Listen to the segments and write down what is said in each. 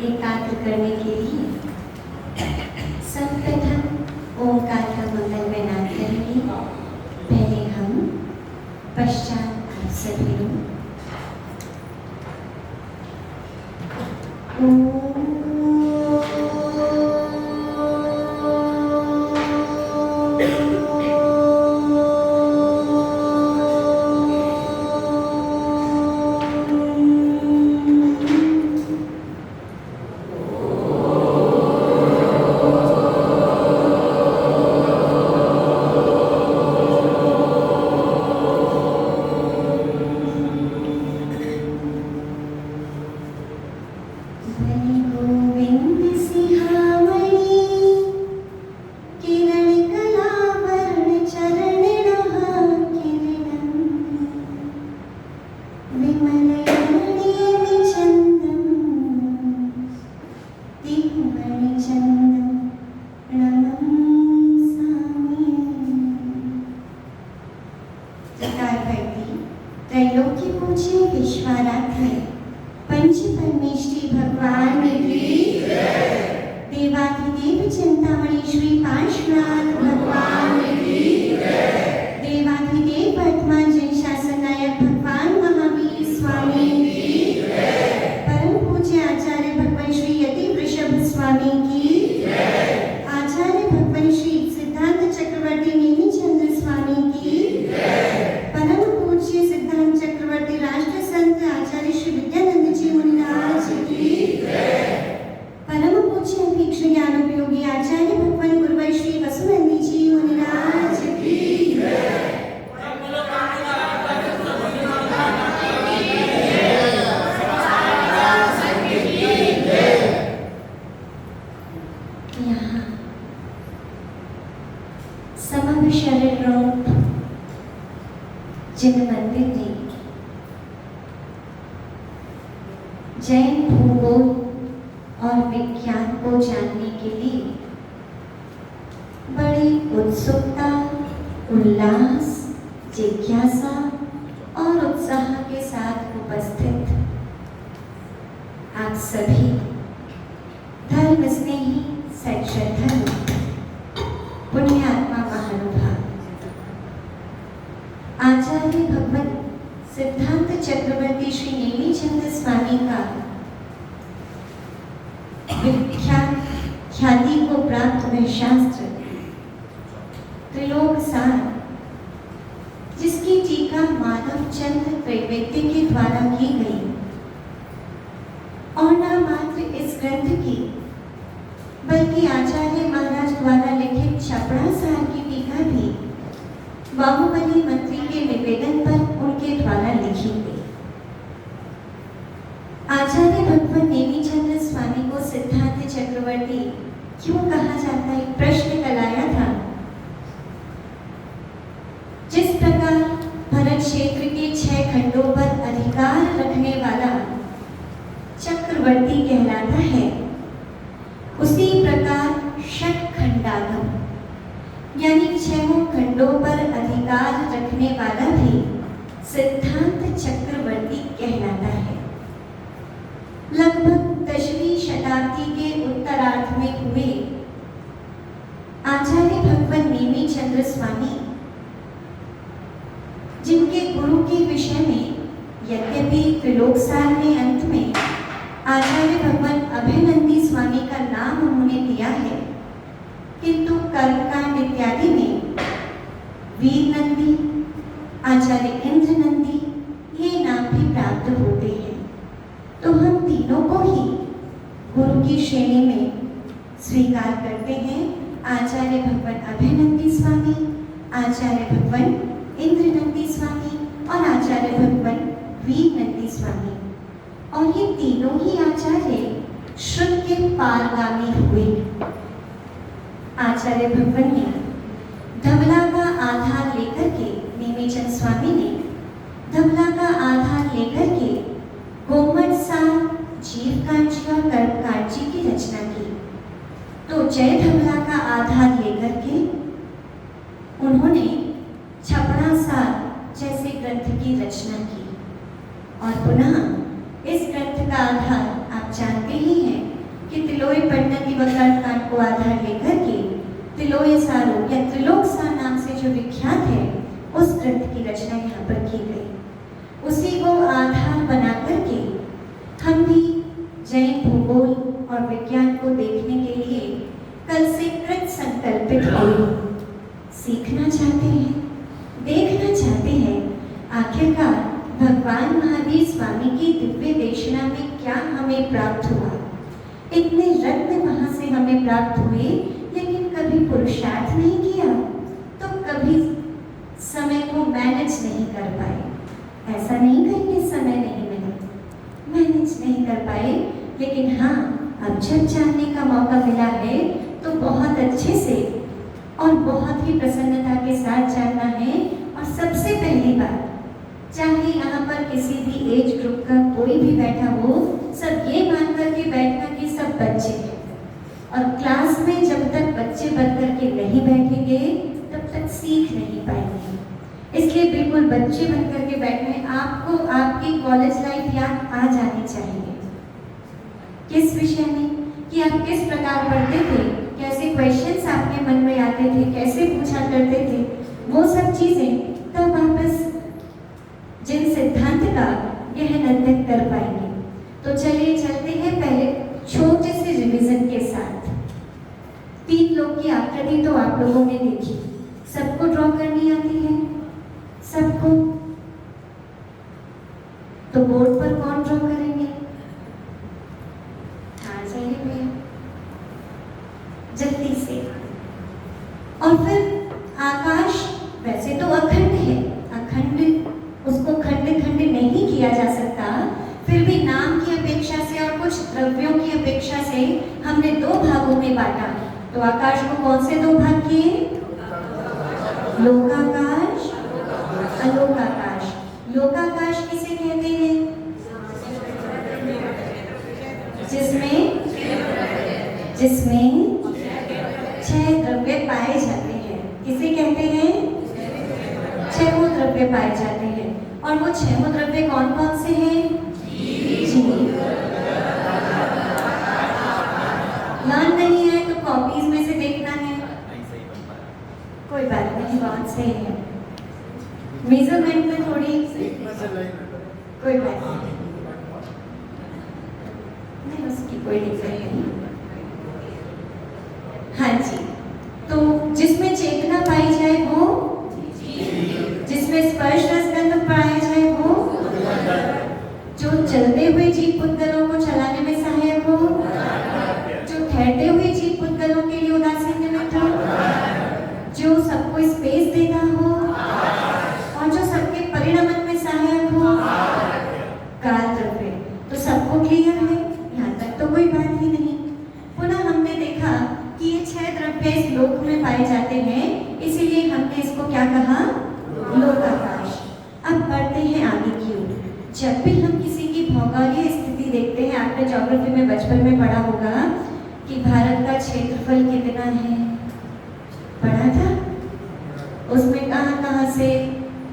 एकाग्र करने के लिए सर्वप्रथम ओंकार का मंगल में नाद करेंगे। पहले हम, पश्चात आप सभी लोग। त्रैलोक्य पूज्य विश्वाराध्य पंच परमेश्वरी भगवान की जय। देवाधिदेव चिंतामणि श्री पार्श्वनाथ भगवान की जय। देवाधिदेव वर्तमान जन शासन नायक भगवान महावीर स्वामी की जय। परम पूज्य आचार्य भगवान श्री यति वृषभ स्वामी की जय। आचार्य भगवान श्री सिद्धांत चक्रवर्ती नेमी चंद्र स्वामी की जय। परम पूज्य सिद्धांत चक्रवर्ती राष्ट्र संत आचार्य श्री विद्यानंद जी मुनिराज की जय। परम पूज्य अभीक्ष ज्ञान उपयोगी आचार्य भगवान गुरुवर श्री वसुनंदी जी मुनिराज की जय। यहाँ समग्र शरीर रूप जिन मंदिर ने जैन भूगोल और विज्ञान को जानने के लिए बड़ी उत्सुकता, उल्लास, जिज्ञासा और उत्साह के साथ उपस्थित आप सभी धर्म स्नेही सच्चर पुण्यात्मा महानुभाव आचार्य भगवान सिद्धांत चक्रवर्ती श्री नेमी चंद्र स्वामी का ख्याति को प्राप्त वह शास्त्र त्रिलोक सार, जिसकी टीका माधव चंद्र त्रैवेद्य के द्वारा की गई और न मात्र इस ग्रंथ की बल्कि आचार्य महाराज द्वारा लिखित छपड़ा सार की टीका भी बाहुबली मंत्री के निवेदन पर उनके द्वारा लिखी गई। आचार्य भगवान नेमी चंद्र स्वामी को सिद्धांत चक्रवर्ती क्यों कहा जाता है, प्रश्न कराया था। जिस प्रकार भरत क्षेत्र के 6 खंडों पर अधिकार रखने वाला चक्रवर्ती कहलाता है, उसी प्रकार षटखंडागम यानी 6 खंडों पर अधिकार रखने वाला भी सिद्धांत चक्रवर्ती कहलाता है। लगभग 10वीं शताब्दी के उत्तरार्ध में हुए आचार्य भगवान नेमी चंद्र स्वामी, जिनके गुरु के विषय में यद्यपि त्रिलोकसार में अंत में आचार्य भगवान अभयनंदी स्वामी का नाम उन्होंने दिया है, किंतु कर्मकांड इत्यादि में वीर नंदी, आचार्य इंद्र नंदी ये नाम भी प्राप्त होते हैं। तो हम तीनों को ही गुरु की श्रेणी में स्वीकार करते हैं। आचार्य भगवान अभयनंदी स्वामी, आचार्य भगवान इंद्र नंदी स्वामी और आचार्य भगवान वीर नंदी स्वामी। और ये तीनों ही आचार्य श्रुत के पारगामी हुए। आचार्य भगवान ने धवला का आधार लेकर के, नेमीचंद स्वामी ने धवला का आधार लेकर के गोमट सार, जीव कांची और कर्म कांची की रचना की। तो जय धवला का आधार लेकर के उन्होंने छपड़ा सार जैसे ग्रंथ की रचना की। और पुनः इस ग्रंथ का आधार आप जानते ही हैं वक्रतुंड कांड को आधार लेकर के त्रिलोयसारो या त्रिलोकसार नाम से जो विख्यात है उस ग्रंथ की रचना यहाँ पर की गई। उसी को आधार बना करके हम भी जैन भूगोल और विज्ञान को देखने के लिए कल से कृत संकल्पित हुए। सीखना चाहते हैं, देखना चाहते हैं आखिरकार भगवान महावीर स्वामी की दिव्य देशना में क्या हमें प्राप्त हुआ। इतने रत्न वहां से हमें प्राप्त हुए, लेकिन कभी पुरुषार्थ नहीं किया तो कभी समय को मैनेज नहीं कर पाए। ऐसा नहीं कहेंगे समय नहीं मिला, मैनेज नहीं कर पाए, लेकिन हाँ अब जब जानने का मौका मिला है तो बहुत अच्छे से और बहुत ही प्रसन्नता के साथ जानना है। और सबसे पहली बात, चाहे यहाँ पर किसी भी एज ग्रुप का कोई भी बैठा हो, सब ये मान कर के बैठना कि सब बच्चे हैं, और क्लास में जब तक बच्चे बन कर के नहीं बैठेंगे तब तक सीख नहीं पाएंगे। इसलिए बिल्कुल बच्चे बन कर के बैठना है। आपको आपकी कॉलेज लाइफ याद आ जानी चाहिए। किस विषय में, कि आप किस प्रकार पढ़ते थे, कैसे क्वेश्चंस आपके मन में आते थे, कैसे पूछा करते थे, वो सब चीजें तब वापस जिन सिद्धांत का गहन अध्ययन कर पाएंगे। तो चलिए चलते हैं पहले छोटे से रिवीजन के साथ। 3 लोग की आकृति तो आप लोगों ने देखी, सबको ड्रॉ करनी आती है, सबको। तो बोर्ड पर कौन ड्रॉ करेंगे? हाँ चलिए भैया जल्दी से। और फिर आकाश वैसे तो अखंड है, अखंड उसको खंड खंड नहीं किया जा सकता, फिर भी नाम की अपेक्षा से और कुछ द्रव्यों की अपेक्षा से हमने 2 भागों में बांटा। तो आकाश को कौन से 2 भाग किए? लोकाकाश, अलोकाकाश। लोकाकाश किसे कहते हैं? जिसमें 6 द्रव्य पाए जाते हैं। किसे कहते हैं? 6 द्रव्य पाए जाते हैं। और वो 6 द्रव्य कौन कौन से हैं? लर्न नहीं है तो कॉपीज में से देखना है, कोई बात नहीं, बहुत सही है। मेजरमेंट में थोड़ी कोई बात नहीं, उसकी कोई दिक्कत नहीं। हाँ जी, तो जिसमें चेतना पाई जाए वो, जिसमें स्पर्श रसगंध पाया जाए वो, जो चलते हुए जीव पुद्गलों को चलाने में सहायक हो, जो ठहरते हुए जीव पुद्गलों के लिए उदासीन निमित्त हो, जो सबको स्पेस देता हो और जो सबके परिणमन में सहायक हो, काल द्रव्य। तो सबको क्लियर है, यहाँ तक तो कोई बात ही नहीं। पुनः हमने देखा कि ये 6 द्रव्य इस लोक में पाए जाते हैं, इसीलिए हमने इसको क्या कहा? लोकाकाश। अब बढ़ते हैं आगे की ओर। जब भी हम किसी की भौगोलिक स्थिति देखते हैं, आपने ज्योग्राफी में बचपन में पढ़ा होगा कि भारत का क्षेत्रफल कितना है, पढ़ा था? उसमें कहाँ से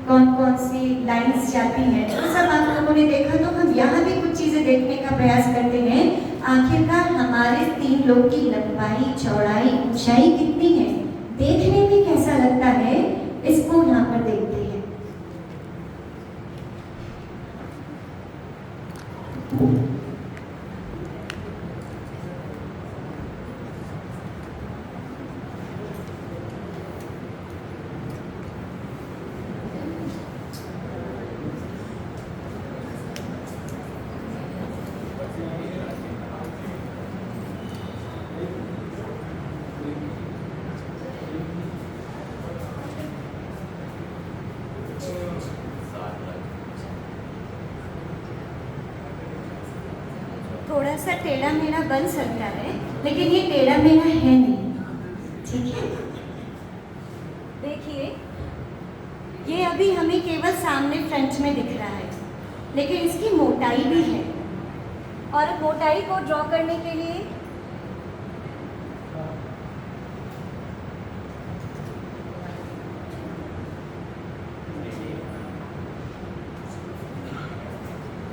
कौन कौन सी लाइंस जाती हैं, तो सब आप लोगों ने देखा। तो हम यहाँ भी कुछ चीजें देखने का प्रयास करते हैं। आखिरकार हमारे 3 लोग की लंबाई, चौड़ाई, ऊंचाई कितनी है, देखने में कैसा लगता है, इसको यहाँ पर देखते हैं। थोड़ा सा टेढ़ा मेढ़ा बन सकता है, लेकिन ये टेढ़ा मेढ़ा है नहीं, ठीक है? देखिए, ये अभी हमें केवल सामने फ्रंट में दिख रहा है, लेकिन इसकी मोटाई भी है। और मोटाई को ड्रॉ करने के लिए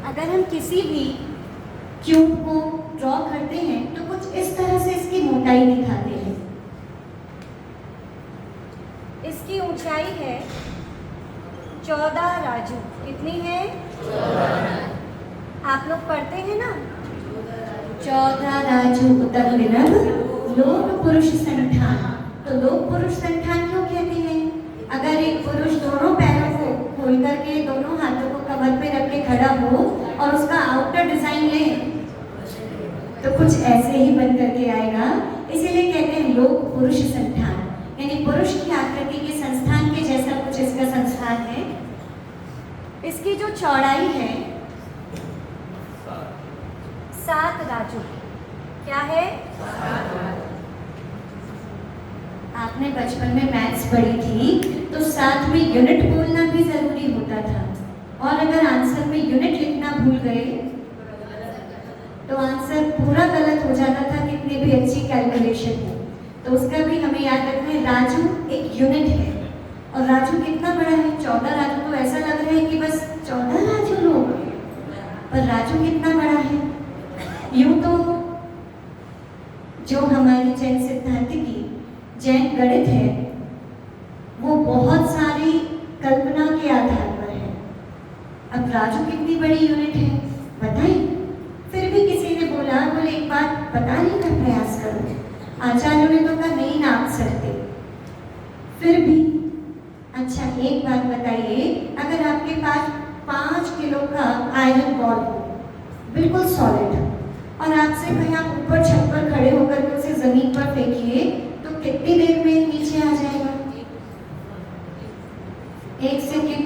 अगर हम किसी भी क्यूब को ड्रॉ करते हैं तो कुछ इस तरह से इसकी ऊंचाई दिखाते हैं। इसकी ऊंचाई है 14 राजू। कितनी है? 14। आप लोग पढ़ते हैं ना? 14 राजू उतर विनब लोक पुरुष संठान। तो लोक पुरुष संठान क्यों कहते हैं? अगर एक पुरुष दोनों पैरों को खोल करके दोनों हाथों को कमर पे रख के खड़ा हो और उसका आउटर डिजाइन ले तो कुछ ऐसे ही बन करके आएगा। इसीलिए कहते हैं लोक पुरुष संठान, यानी पुरुष की आकृति के संस्थान के जैसा कुछ इसका संस्थान है। इसकी जो चौड़ाई है 7 राजू। क्या है? आपने बचपन में मैथ्स पढ़ी थी तो साथ में यूनिट बोलना भी जरूरी होता था, और अगर आंसर में यूनिट लिखना भूल गए तो आंसर पूरा गलत हो जाता था, कितनी भी अच्छी कैलकुलेशन हो। तो उसका भी हमें याद रखना है। राजू एक यूनिट है, और राजू कितना बड़ा है? 14 राजू। तो ऐसा लग रहा है कि बस 14 राजू लोग, पर राजू कितना बड़ा है? यूं तो जो हमारी जैन सिद्धांत की जैन गणित है वो बहुत सारी कल्पना के आधार पर है। अब राजू कितनी बड़ी यूनिट है बताइए? फिर भी किसी ने बोले एक बात बताने का प्रयास करो। आचार्यों ने तो कहा नहीं नाप सकते। फिर भी अच्छा एक बात बताइए, अगर आपके पास 5 किलो का आयरन बॉल हो बिल्कुल सॉलिड, और आपसे कहीं आप ऊपर छत पर खड़े होकर के उसे जमीन पर फेंकिए तो कितनी देर में नीचे आ जाएगा? 1 सेकेंड।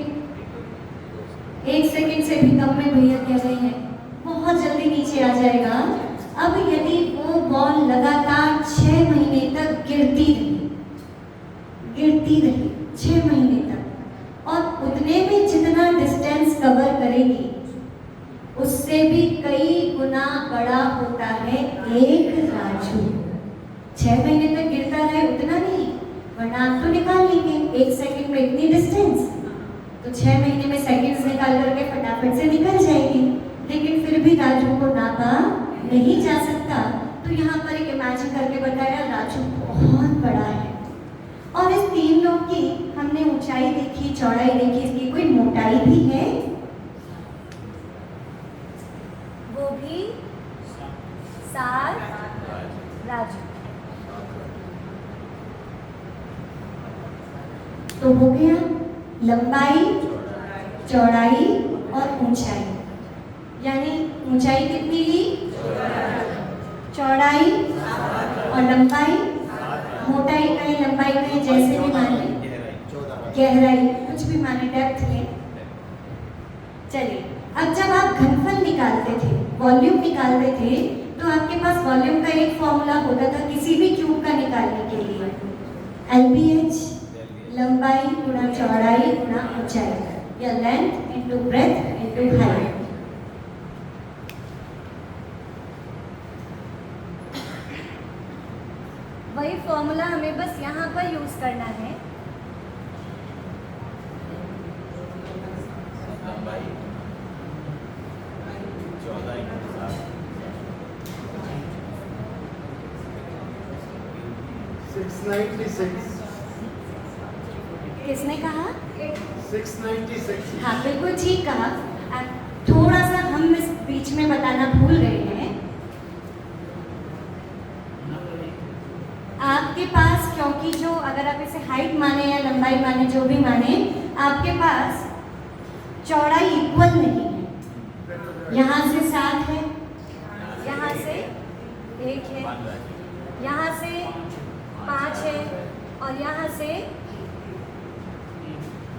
1 सेकेंड से भी कम में भैया कह रहे हैं, बहुत जल्दी नीचे आ जाएगा। अब यदि वो बॉल लगातार 6 महीने तक गिरती रही 6 महीने तक, और उतने में जितना डिस्टेंस कवर करेगी उससे भी कई गुना बड़ा होता है एक राजू। 6 महीने तक गिरता रहे उतना नहीं, वरना आप तो निकाल लेंगे 1 सेकेंड में इतनी डिस्टेंस, तो 6 महीने में सेकेंड्स निकाल करके फटाफट से निकल जाएगी। लेकिन फिर भी राजू को नापा नहीं जा सकता। तो यहाँ पर एक इमेजिन करके बताया राजू बहुत बड़ा है। और इस 3 लोग की हमने ऊंचाई देखी, चौड़ाई देखी, इसकी कोई मोटाई भी है? वो भी 7 राजू। तो हो गया लंबाई, चौड़ाई और ऊंचाई। यानी ऊंचाई कितनी ली? चौड़ाई और लंबाई, मोटाई कहें लंबाई कहें जैसे भी माने, गहराई कुछ भी माने, डेप्थ में। चलिए अब जब आप घनफल निकालते थे, वॉल्यूम निकालते थे, तो आपके पास वॉल्यूम का एक फॉर्मूला होता था किसी भी क्यूब का निकालने के लिए, LBH, लंबाई गुणा चौड़ाई गुणा ऊंचाई, या length into breadth into height. वही फॉर्मूला हमें बस यहाँ पर यूज करना है। लंबाई 14 696। किसने कहा? 696। हाँ बिल्कुल ठीक कहा। थोड़ा सा हम इस बीच में बताना भूल गए हैं। आपके पास, क्योंकि जो अगर आप इसे हाइट माने या लंबाई माने जो भी माने, आपके पास चौड़ाई इक्वल नहीं है। यहाँ से 7 है, यहाँ से 1 है, यहाँ से 5 है, और यहाँ से,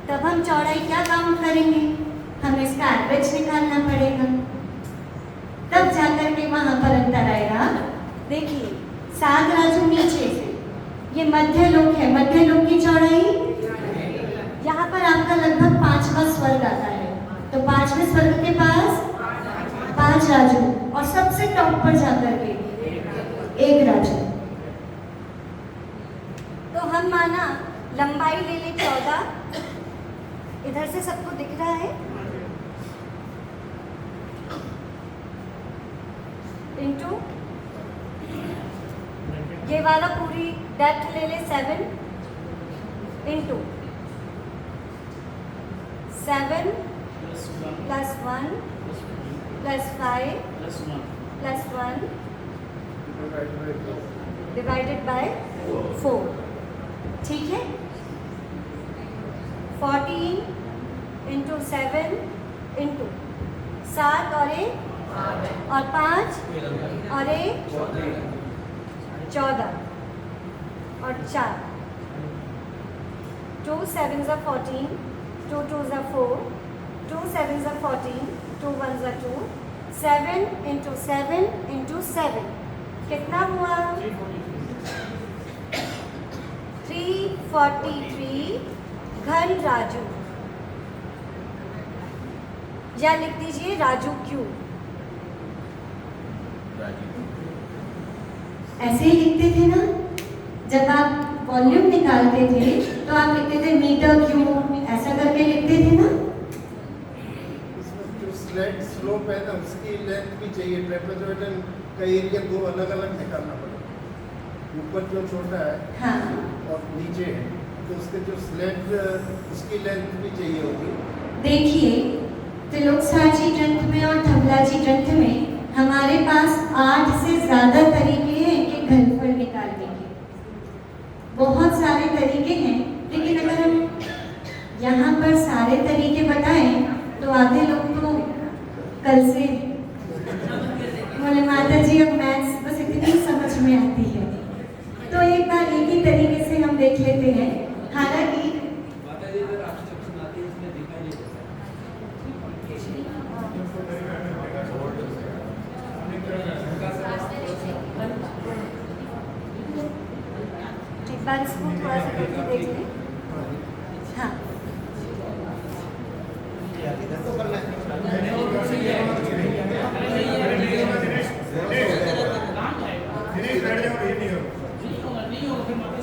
तब हम चौड़ाई क्या काउंट करेंगे? हमें इसका एवरेज निकालना पड़ेगा, तब जाकर के वहाँ पर अंतर आएगा। देखिए 7 राजू नीचे से, ये मध्य लोक है, मध्य लोक की चौड़ाई यहाँ पर आपका लगभग 5वां स्वर्ग आता है, तो 5वें स्वर्ग के पास 5 राजू, और सबसे टॉप पर जाकर के 1 राजू। तो हम माना लंबाई ले ले 14, इधर से सबको दिख रहा है, इंटू ये वाला पूरी डेप्थ ले ले 7 into 7 plus 1 plus 5 plus 1 divided by 4। ठीक है, 14 इंटू 7 इंटू 7 और 1 और 5 और 1 14 और 4 2 7s are 14 2 2s are 4 2 7s are 14 2 1s are 2 7 into 7 into 7 कितना हुआ 343 घन राजू, या लिख दीजिए राजू क्यूब। ऐसे ही लिखते थे ना, जब आप वॉल्यूम निकालते थे तो आप लिखते थे मीटर क्यूब, ऐसा करके लिखते थे ना। इसमें जो स्लैट स्लोप है ना उसकी लेंथ भी चाहिए। ट्रेपेजॉइडल का एरिया दो अलग अलग निकालना पड़ेगा, ऊपर जो छोटा है हाँ, और नीचे है, तो उसके जो स्लैट उसकी लेंथ भी चाहिए होगी। देखिए त्रिलोकसाजी ग्रंथ में और धवलाजी ग्रंथ में हमारे पास 8 से ज़्यादा तरीके हैं कि घनफल निकालने के, बहुत सारे तरीके हैं। लेकिन अगर हम यहाँ पर सारे तरीके बताएं तो आधे लोग तो कल से बोले माता जी अब मैथ्स बस इतनी समझ में आती है। तो एक बार एक ही तरीके से हम देख लेते हैं। हालांकि एक बार इसको थोड़ा सा करके देख लें। हाँ,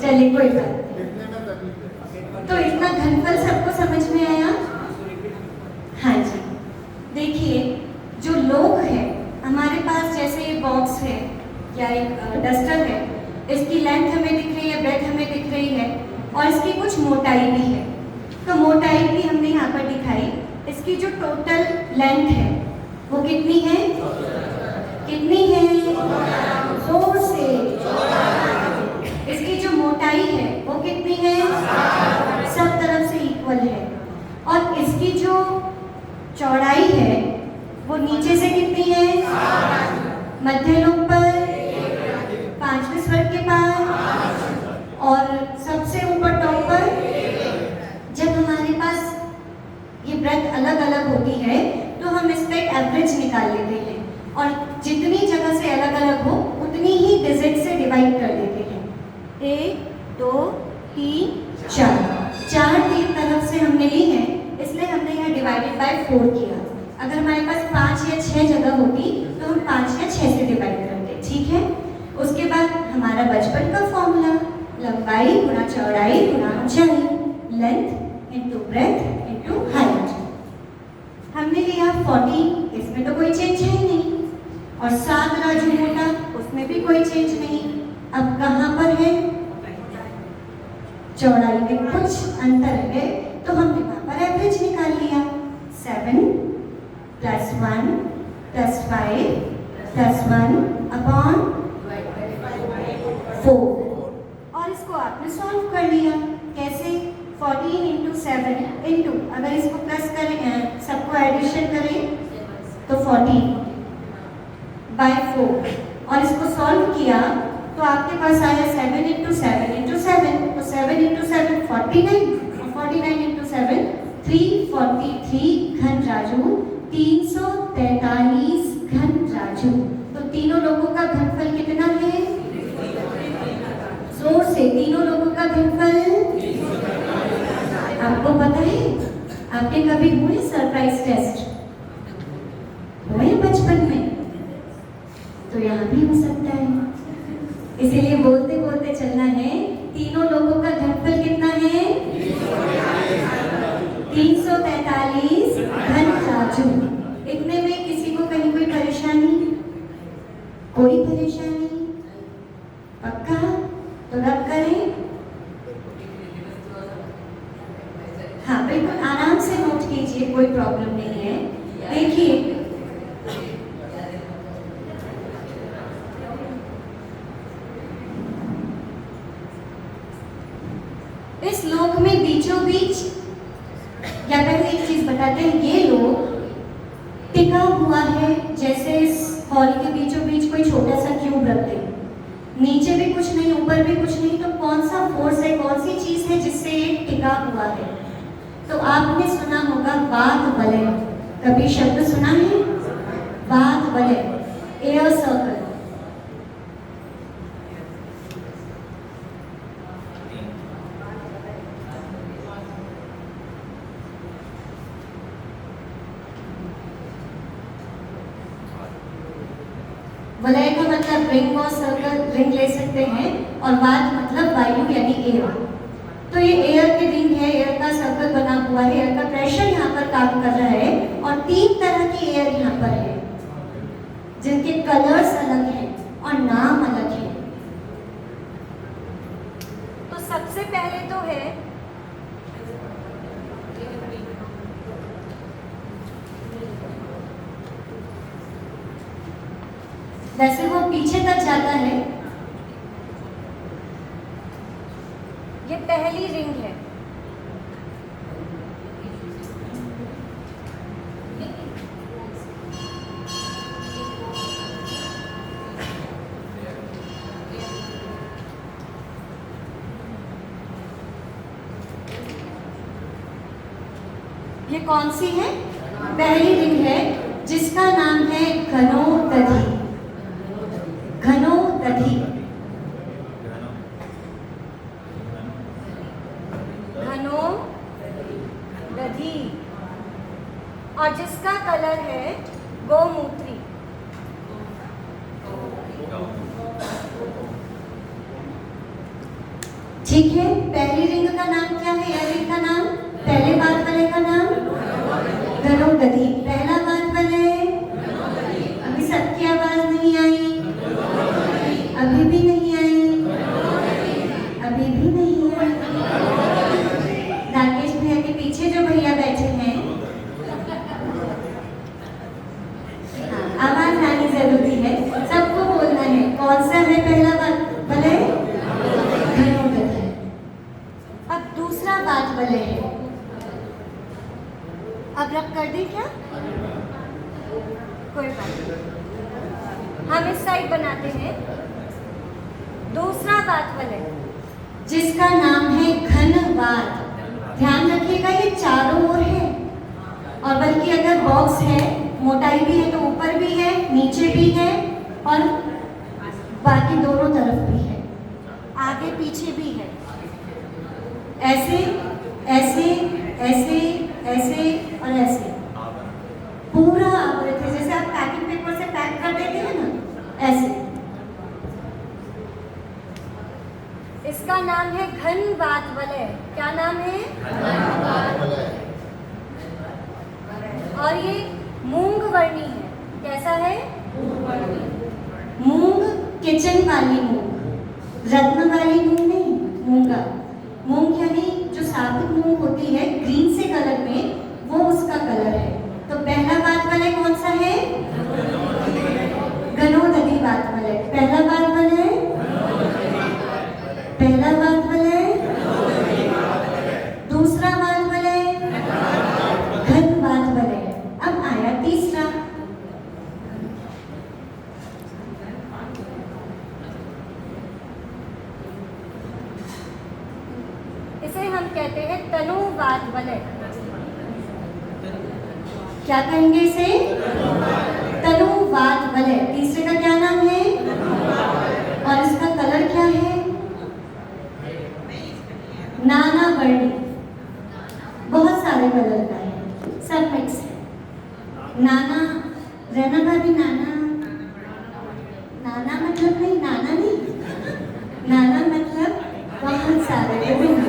चलिए कोई बात नहीं। लिखने में तकलीफ है। तो इतना घनफल सबको समझ में आया? हाँ जी। देखिए जो लोग है हमारे पास, जैसे ये बॉक्स है या एक डस्टर है, इसकी लेंथ हमें दिख रही है, ब्रेथ हमें दिख रही है और इसकी कुछ मोटाई भी है। तो मोटाई भी हमने यहाँ पर दिखाई। इसकी जो टोटल लेंथ है वो कितनी है? कितनी है? 4 से। इसकी जो मोटाई है वो कितनी है? सब तरफ से इक्वल है। और इसकी जो चौड़ाई है वो नीचे से कितनी है? मध्य लोब पर, 5वें स्वर के पास और सबसे ऊपर टॉप पर। जब हमारे पास ये ब्रेथ अलग अलग होती है तो हम इस पे एवरेज निकाल लेते हैं और जितनी जगह से अलग अलग हो उतनी ही डिजिट से डिवाइड कर देते हैं। 1 2 3 4, 4 तीन तरफ से हमने ली है, इसलिए हमने यहाँ डिवाइडेड बाय 4 किया। अगर हमारे पास 5 या 6 जगह होती तो हम 5 या 6 से डिवाइड करते। ठीक है, उसके बाद हमारा बचपन का फॉर्मूला, लंबाई गुणा चौड़ाई गुणा ऊंचाई, length into breadth into height. हमने लिया 40, इसमें तो कोई चेंज है ही नहीं, और 7 राजू मोटा, उसमें भी कोई चेंज नहीं। अब कहाँ पर है? चौड़ाई में कुछ अंतर है तो हमने वहाँ पर एवरेज निकाल लिया। 7 प्लस 1 प्लस 5 प्लस 1 अपॉन 4, और इसको आपने सॉल्व कर लिया। कैसे? 14 इंटू 7 इंटू, अगर इसको प्लस करें, सबको एडिशन करें तो 14 बाय 4, और इसको सॉल्व किया तो आपके पास आया 7 इंटू 7 इंटू 7, तो 7 इंटू 7 49, 49 इंटू 7 343 घन राजू, 343 घन राजू। तो तीनों लोगों का घनफल कितना है? जोर से, तीनों लोगों का घनफल आपको पता है? आपने कभी हुए सरप्राइज टेस्ट? हुए बचपन में? तो यहाँ भी हो सकता है, इसीलिए बोलते बोलते चलना है। तीनों लोगों का घनफल कितना है? 343 घन राजू। इतने में किसी को कहीं कोई परेशानी? कोई परेशानी? पक्का? तो रब करें। हाँ बिल्कुल आराम से नोट कीजिए, कोई प्रॉब्लम नहीं है। देखिए इस लोक में बीचों बीच, या पहले एक चीज बताते हैं, ये लोक टिका हुआ है जैसे इस हॉल के बीचों बीच कोई छोटा सा क्यूब रखते हैं, नीचे भी कुछ नहीं ऊपर भी कुछ नहीं, तो कौन सा फोर्स है, कौन सी चीज है जिससे ये टिका हुआ है? तो आपने सुना होगा वात वलय, कभी शब्द सुना है? वात वलय, एयर सर्कल। वलय का मतलब रिंग और सर्कल, रिंग ले सकते हैं, और वात मतलब वायु यानी एयर। तो ये एयर की रिंग है, एयर का सर्कल बना हुआ है, एयर का प्रेशर यहाँ पर काम कर रहा है, और 3 तरह की एयर यहाँ पर है जिनके कलर्स अलग हैं और नाम अलग है। तो सबसे पहले तो है वैसे वो पीछे तक जाता है, ये पहली रिंग है। ये कौन सी है? पहली रिंग है जिसका नाम है घनोदधि। घनोदधि, घनोदधि, और जिसका कलर है गोमूत्री। ठीक है, पहली रिंग का नाम क्या है? यह रिंग का नाम, पहले बात वाले का नाम घनोदधि। पहला बात वाले, अभी सबकी आवाज नहीं आई, अभी भी नहीं आई, अभी भी नहीं आई। राकेश भैया के पीछे जो भैया बैठे हैं, हाँ, आवाज आनी जरूरी है, सबको बोलना है। कौन सा है पहला बात वाले? घनोदधि। अब दूसरा बात वाले है, अब रब कर दी क्या? कोई बात नहीं, हम इस साइड बनाते हैं। दूसरा बात वाले जिसका नाम है घनवात। ध्यान रखिएगा ये चारों ओर है, और बल्कि अगर बॉक्स है, मोटाई भी है तो ऊपर भी है, नीचे भी है, और बाकी दोनों तरफ भी है, आगे पीछे भी है। ऐसे ऐसे ऐसे ऐसे और ऐसे पूरा आवृत है, जैसे आप पैकिंग पेपर से पैक कर देते हैं ना, ऐसे। इसका नाम है घनवात वलय। क्या नाम है? घनवात वलय। और ये मूंग वर्णी है। कैसा है? मूंग, किचन वाली मूंग, रत्न वाली मूंग नहीं, मूंगा। मूंग यानी जो साबुत मूंग होती है ग्रीन से कलर में, वो उसका कलर है। तो पहला बात वाले कौन सा है? घनोदधि बात वाले। पहला बात वाले, पहला बात वाले, दूसरा बात वाले, घन बात वाले। अब आया तीसरा, इसे हम कहते हैं तनुवात वलय। क्या कहेंगे इसे? तनुवात वलय। तीसरे का क्या नाम है? और इसका कलर क्या है? नाना वर्णी, बहुत सारे कलर का है, सब मिक्स है। नाना, रहना भाभी, नाना, नाना मतलब नहीं, नाना नहीं, नाना मतलब बहुत सारे विभिन्न,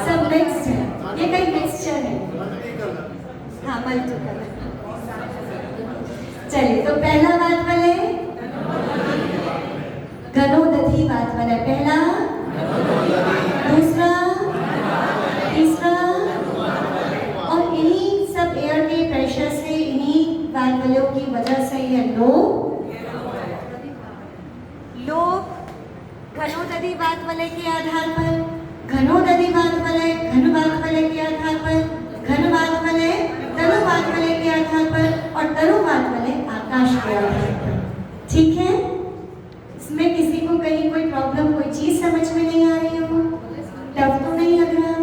सब मिक्स है। ये कई मिक्सचर है, हाँ मल्टी कलर। चलिए, तो पहला बात वाले घनोदधि बात वाला, पहला वलय के आधार पर, घनोदधिवात वलय घनवात वलय के आधार पर, घनवात वलय तनुवात वलय के आधार पर और तनुवात वलय आकाश के आधार पर। ठीक है, इसमें किसी को कहीं कोई प्रॉब्लम, कोई चीज समझ में नहीं आ रही हो? टफ तो नहीं लग रहा?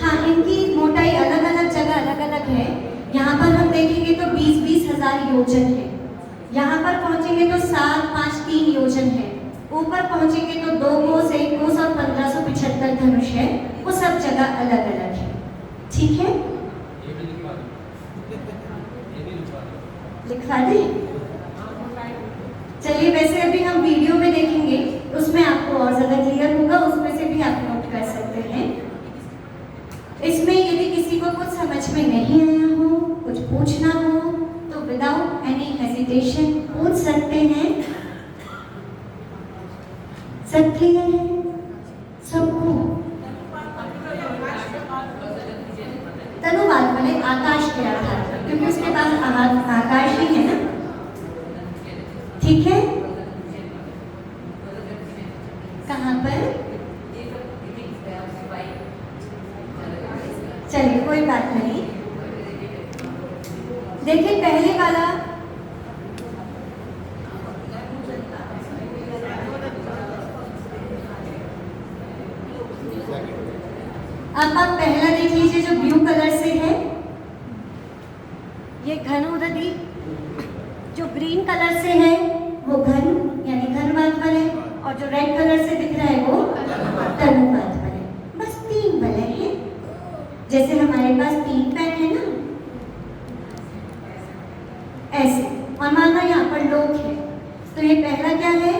हाँ, इनकी मोटाई अलग अलग जगह अलग अलग है। यहाँ पर हम देखेंगे तो 20-20 हजार योजन है, यहाँ पर पहुंचेंगे तो 7-5-3 योजन है, ऊपर पहुंचेंगे तो 2 कोस 1 कोस और 1575 धनुष है। वो सब जगह अलग अलग है। ठीक है, लिखवा दें? चलिए, वैसे अभी हम वीडियो में देखेंगे, उसमें आपको और ज्यादा क्लियर होगा, उसमें से भी आप नोट कर सकते हैं। इसमें यदि किसी को कुछ समझ में नहीं आया हो, कुछ पूछना हो, तो विदाउट एनी हेजिटेशन पूछ सकते हैं। सब क्लियर है सबको? तनुवात वाले आकाश के आधार पर, क्योंकि उसके पास आकाश ही है ना। ठीक है, कहाँ पर? चलिए, कोई बात नहीं। देखिए, पहले वाला अब आप पहला देख लीजिए जो ब्लू कलर से है, ये घनोदधि। जो ग्रीन कलर से है वो घन यानी घनवात वलय, और जो रेड कलर से दिख रहा है वो तनुवात वलय। बस 3 वलय है, जैसे हमारे पास 3 पेन है ना, ऐसे। और माना यहाँ पर लोक है, तो ये पहला क्या है?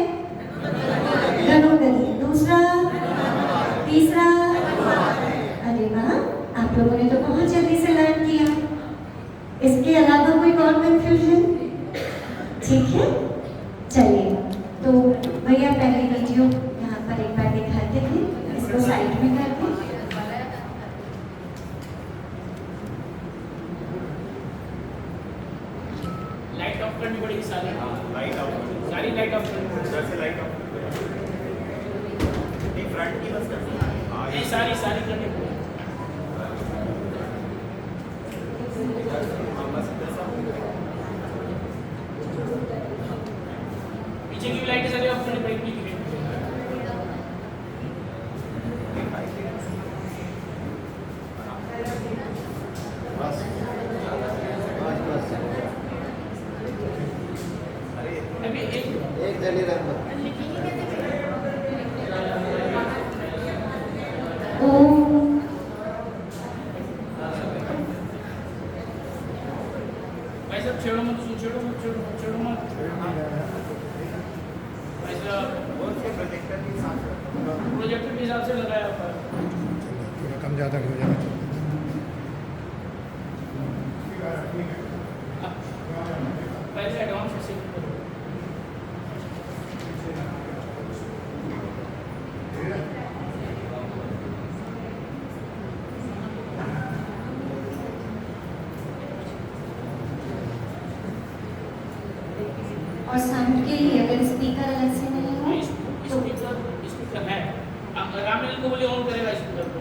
घनोदधि। दूसरा, तीसरा, अरे वाह, आप लोगों ने तो बहुत जल्दी से लर्न किया। इसके अलावा कोई और कंफ्यूजन? ठीक है, चलिए। तो भैया पहले वीडियो यहाँ पर एक बार दिखाते हैं, इसको साइड में कर दें। लाइट ऑफ करनी पड़ेगी सारी। लाइट ऑफ सारी लाइट ऑफ करनी पड़ेगी। इधर से लाइट ऑफ नहीं, फ्रंट की बस करनी है। हाँ, नहीं, सारी सारी करनी पड़ेगी। हाँ, बस इधर से। पीछे की भी लाइटें सारी ऑफ करनी पड़ेगी। बस अभी एक जली रंग ओम भाई साहब, छेड़ो मत, छेड़ो मत। भाई साहब, और से प्रोजेक्टर के साथ प्रोजेक्टर के हिसाब से लगाया हुआ है। थोड़ा कम ज़्यादा हो जाएगा। पहले एडवांस से सेट करो। और साउंड के लिए अगर स्पीकर अलग से नहीं हो तो स्पीकर है, रामलील को बोले ऑन करेगा स्पीकर को।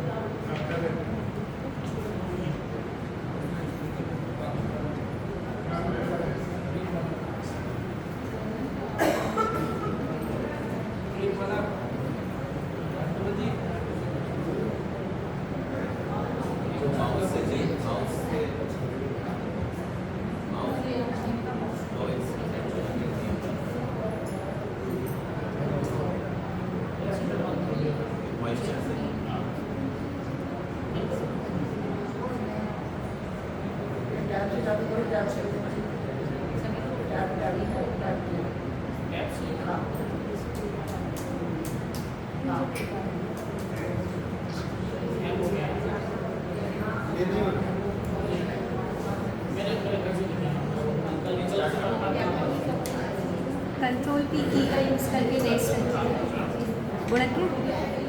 कंट्रोल पी की का यूज़ करके देख सकते हैं। बोला क्या?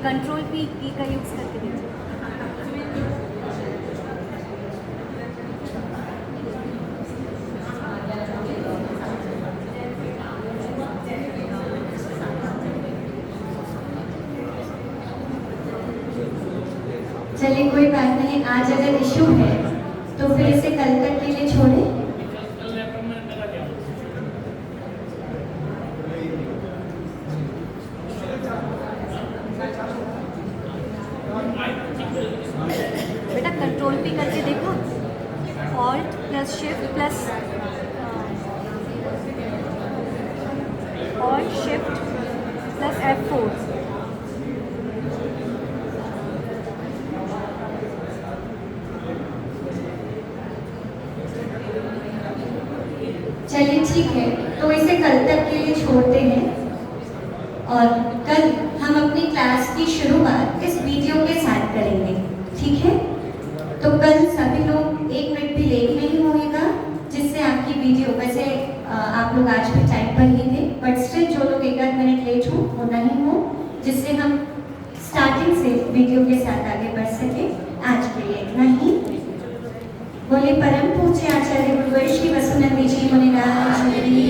कंट्रोल पी की का यूज़ करके देख सकते हैं। चलिए कोई बात नहीं, आज अगर इशू है तो फिर इसे कल तक के लिए छोड़ें। कल लैपटॉप में लगा दिया। बेटा कंट्रोल पी करके देखो, alt plus shift plus alt shift plus F4। चलिए ठीक है, तो इसे कल तक के लिए छोड़ते हैं और कल हम अपनी क्लास की शुरुआत इस वीडियो के साथ करेंगे, ठीक है? तो कल सभी लोग 1 मिनट भी लेट नहीं होएगा, जिससे आपकी वीडियो, वैसे आप लोग आज भी टाइम पर ही थे, बट स्टिल जो लोग 1 आध मिनट लेट हो वो नहीं हो, जिससे हम स्टार्टिंग से वीडियो के साथ आगे बढ़ सके। आज के लिए इतना ही। बोले परम पूज्य आचार्य गुरुवर श्री वसुनंदी जी मुनिराज की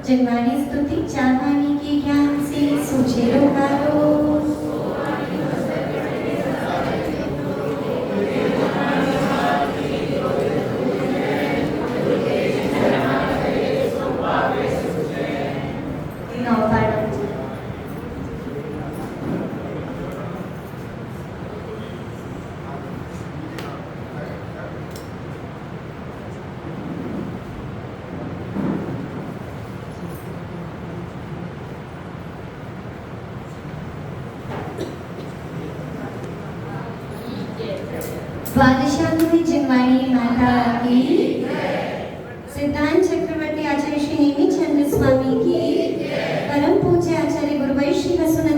जन्मानी स्तुति चाहवानी के ज्ञान से सोचे रोकारो। द्वादशांगी जन्मानी माता की, सिद्धांत चक्रवर्ती आचार्य श्री नेमी चंद्र स्वामी की, परम पूज्य आचार्य गुरुवर श्री वसुनंदी